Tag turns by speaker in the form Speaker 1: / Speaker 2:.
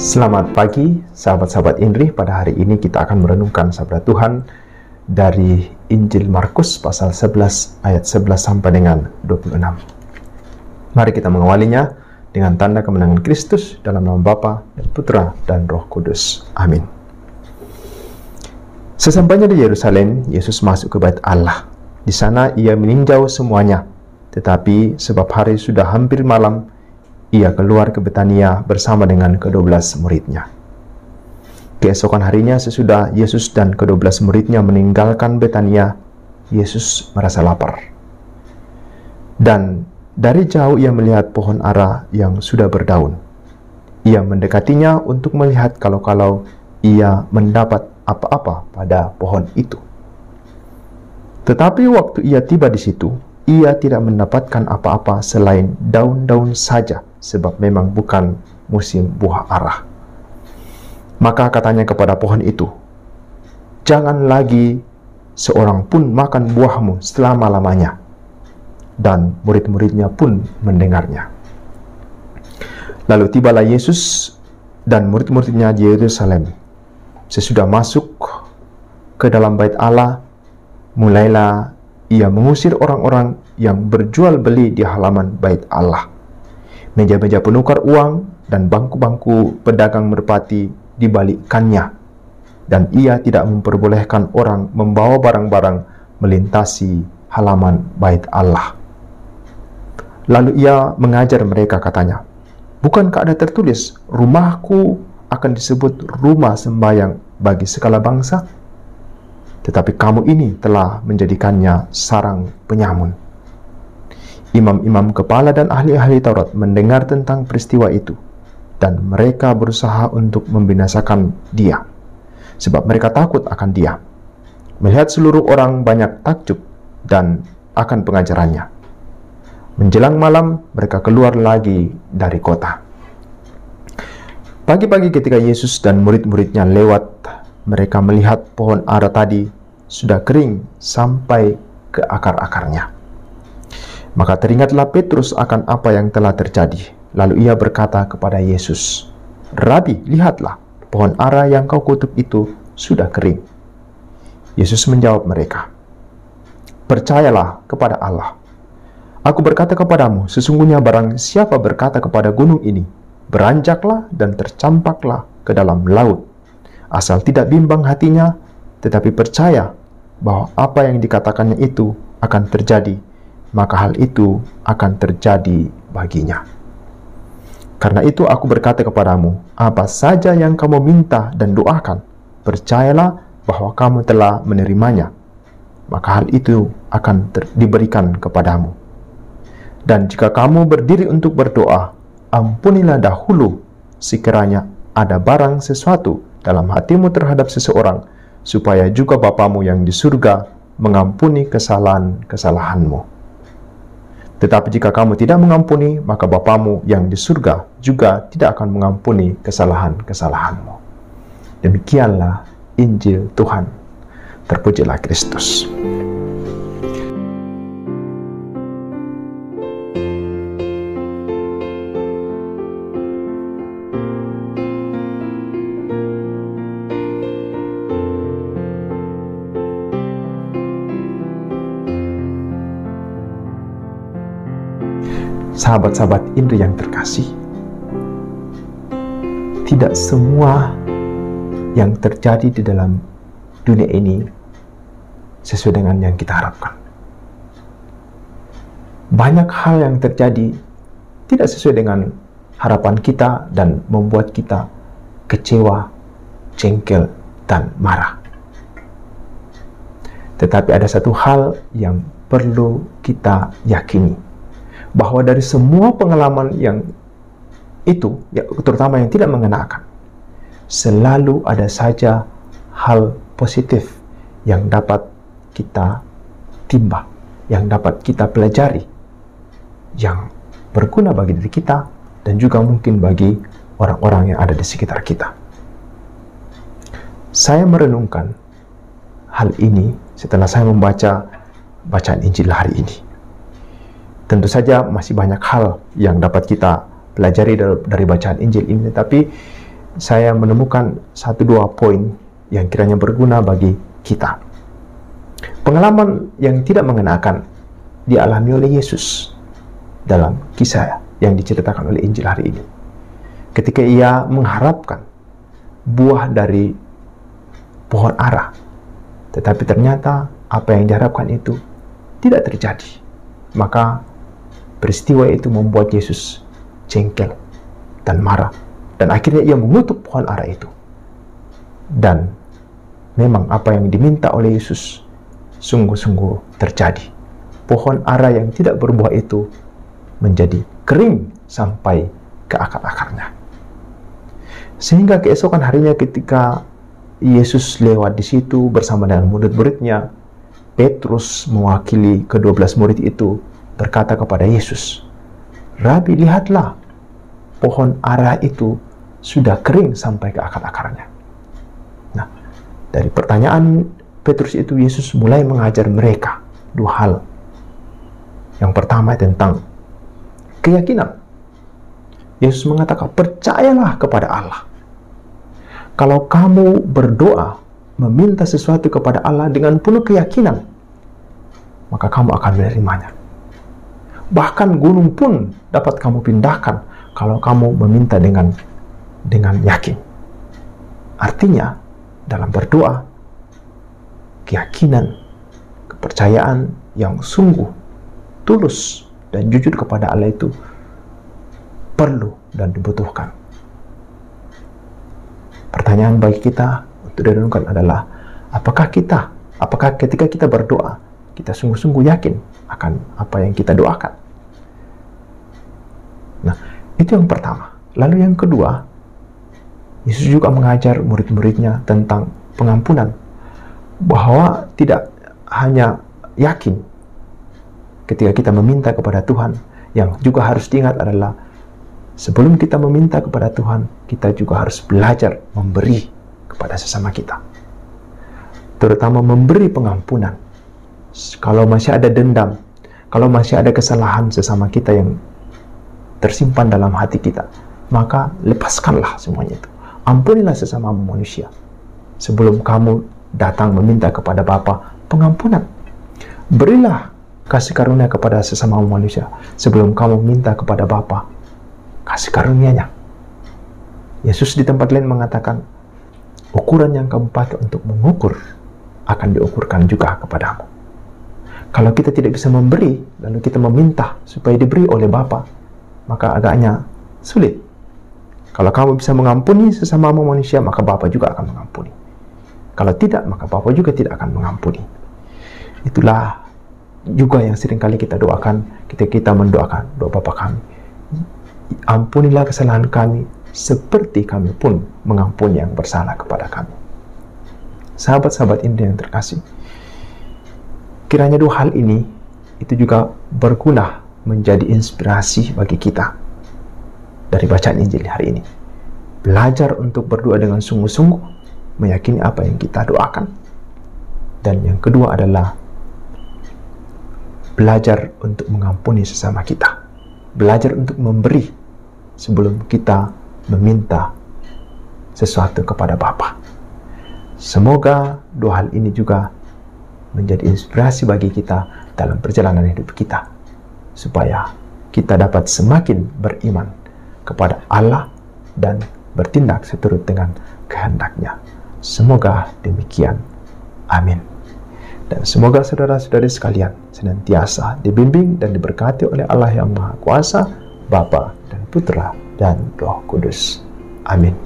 Speaker 1: Selamat pagi, sahabat-sahabat Indri. Pada hari ini kita akan merenungkan sabda Tuhan dari Injil Markus pasal 11 ayat 11 sampai dengan 26. Mari kita mengawalinya dengan tanda kemenangan Kristus dalam nama Bapa dan Putra dan Roh Kudus. Amin. Sesampainya di Yerusalem, Yesus masuk ke Bait Allah. Di sana ia meninjau semuanya, tetapi sebab hari sudah hampir malam, ia keluar ke Betania bersama dengan ke-12 muridnya. Keesokan harinya sesudah Yesus dan ke-12 muridnya meninggalkan Betania, Yesus merasa lapar. Dan dari jauh ia melihat pohon ara yang sudah berdaun. Ia mendekatinya untuk melihat kalau ia mendapat apa-apa pada pohon itu. Tetapi waktu ia tiba di situ, ia tidak mendapatkan apa-apa selain daun-daun saja, sebab memang bukan musim buah ara. Maka katanya kepada pohon itu, "Jangan lagi seorang pun makan buahmu selama-lamanya." Dan murid-muridnya pun mendengarnya. Lalu tibalah Yesus dan murid-muridnya di Yerusalem. Sesudah masuk ke dalam Bait Allah, mulailah ia mengusir orang-orang yang berjual beli di halaman Bait Allah. Meja-meja penukar uang dan bangku-bangku pedagang merpati dibalikkannya, dan ia tidak memperbolehkan orang membawa barang-barang melintasi halaman Bait Allah. Lalu ia mengajar mereka, katanya, "Bukankah ada tertulis, rumahku akan disebut rumah sembahyang bagi segala bangsa? Tetapi kamu ini telah menjadikannya sarang penyamun." Imam-imam kepala dan ahli-ahli Taurat mendengar tentang peristiwa itu, dan mereka berusaha untuk membinasakan dia, sebab mereka takut akan dia. Melihat seluruh orang banyak takjub dan akan pengajarannya. Menjelang malam, mereka keluar lagi dari kota. Pagi-pagi ketika Yesus dan murid-muridnya lewat, mereka melihat pohon ara tadi sudah kering sampai ke akar-akarnya. Maka teringatlah Petrus akan apa yang telah terjadi. Lalu ia berkata kepada Yesus, "Rabi, lihatlah, pohon ara yang kau kutuk itu sudah kering." Yesus menjawab mereka, "Percayalah kepada Allah. Aku berkata kepadamu, sesungguhnya barang siapa berkata kepada gunung ini, beranjaklah dan tercampaklah ke dalam laut, asal tidak bimbang hatinya, tetapi percaya bahwa apa yang dikatakannya itu akan terjadi, maka hal itu akan terjadi baginya. Karena itu aku berkata kepadamu, apa saja yang kamu minta dan doakan, percayalah bahwa kamu telah menerimanya, maka hal itu akan diberikan kepadamu. Dan jika kamu berdiri untuk berdoa, ampunilah dahulu sekiranya ada barang sesuatu dalam hatimu terhadap seseorang, supaya juga Bapamu yang di surga mengampuni kesalahan-kesalahanmu. Tetapi jika kamu tidak mengampuni, maka Bapamu yang di surga juga tidak akan mengampuni kesalahan-kesalahanmu." Demikianlah Injil Tuhan. Terpujilah Kristus. Sahabat-sahabat Indri yang terkasih, tidak semua yang terjadi di dalam dunia ini sesuai dengan yang kita harapkan. Banyak hal yang terjadi tidak sesuai dengan harapan kita dan membuat kita kecewa, jengkel, dan marah. Tetapi ada satu hal yang perlu kita yakini, bahwa dari semua pengalaman yang itu, ya, terutama yang tidak mengenakan, selalu ada saja hal positif yang dapat kita timba, yang dapat kita pelajari, yang berguna bagi diri kita dan juga mungkin bagi orang-orang yang ada di sekitar kita. Saya merenungkan hal ini setelah saya membaca bacaan Injil hari ini. Tentu saja masih banyak hal yang dapat kita pelajari dari bacaan Injil ini, tapi saya menemukan 1-2 poin yang kiranya berguna bagi kita. Pengalaman yang tidak mengenakan dialami oleh Yesus dalam kisah yang diceritakan oleh Injil hari ini. Ketika ia mengharapkan buah dari pohon ara, tetapi ternyata apa yang diharapkan itu tidak terjadi. Maka peristiwa itu membuat Yesus jengkel dan marah, dan akhirnya ia mengutuk pohon ara itu. Dan memang apa yang diminta oleh Yesus sungguh-sungguh terjadi. Pohon ara yang tidak berbuah itu menjadi kering sampai ke akar-akarnya. Sehingga keesokan harinya ketika Yesus lewat di situ bersama dengan murid-muridnya, Petrus mewakili ke-12 murid itu berkata kepada Yesus, "Rabi, lihatlah, pohon ara itu sudah kering sampai ke akar-akarnya." Nah, dari pertanyaan Petrus itu, Yesus mulai mengajar mereka 2 hal. Yang pertama tentang keyakinan. Yesus mengatakan, percayalah kepada Allah. Kalau kamu berdoa, meminta sesuatu kepada Allah dengan penuh keyakinan, maka kamu akan menerimanya. Bahkan gunung pun dapat kamu pindahkan kalau kamu meminta dengan yakin. Artinya, dalam berdoa, keyakinan, kepercayaan yang sungguh, tulus, dan jujur kepada Allah itu perlu dan dibutuhkan. Pertanyaan bagi kita untuk direnungkan adalah, apakah ketika kita berdoa, kita sungguh-sungguh yakin akan apa yang kita doakan? Nah, itu yang pertama. Lalu yang kedua, Yesus juga mengajar murid-muridnya tentang pengampunan, bahwa tidak hanya yakin ketika kita meminta kepada Tuhan, yang juga harus diingat adalah sebelum kita meminta kepada Tuhan, kita juga harus belajar memberi kepada sesama kita. Terutama memberi pengampunan. Kalau masih ada dendam, kalau masih ada kesalahan sesama kita yang tersimpan dalam hati kita, maka lepaskanlah semuanya itu. Ampunilah sesama manusia. Sebelum kamu datang meminta kepada Bapa pengampunan, berilah kasih karunia kepada sesama manusia sebelum kamu minta kepada Bapa kasih karunia-Nya. Yesus di tempat lain mengatakan, ukuran yang kamu pakai untuk mengukur akan diukurkan juga kepadamu. Kalau kita tidak bisa memberi, lalu kita meminta supaya diberi oleh Bapa, maka agaknya sulit. Kalau kamu bisa mengampuni sesama manusia, maka Bapa juga akan mengampuni. Kalau tidak, maka Bapa juga tidak akan mengampuni. Itulah juga yang seringkali kita doakan ketika kita mendoakan doa Bapa kami. Ampunilah kesalahan kami, seperti kami pun mengampuni yang bersalah kepada kami. Sahabat-sahabat indah yang terkasih, kiranya 2 hal ini itu juga berguna menjadi inspirasi bagi kita dari bacaan Injil hari ini. Belajar untuk berdoa dengan sungguh-sungguh, meyakini apa yang kita doakan. Dan yang kedua adalah belajar untuk mengampuni sesama kita. Belajar untuk memberi sebelum kita meminta sesuatu kepada Bapa. Semoga 2 hal ini juga menjadi inspirasi bagi kita dalam perjalanan hidup kita, supaya kita dapat semakin beriman kepada Allah dan bertindak seturut dengan kehendak-Nya. Semoga demikian. Amin. Dan semoga saudara-saudari sekalian senantiasa dibimbing dan diberkati oleh Allah yang Maha Kuasa, Bapa dan Putra dan Roh Kudus. Amin.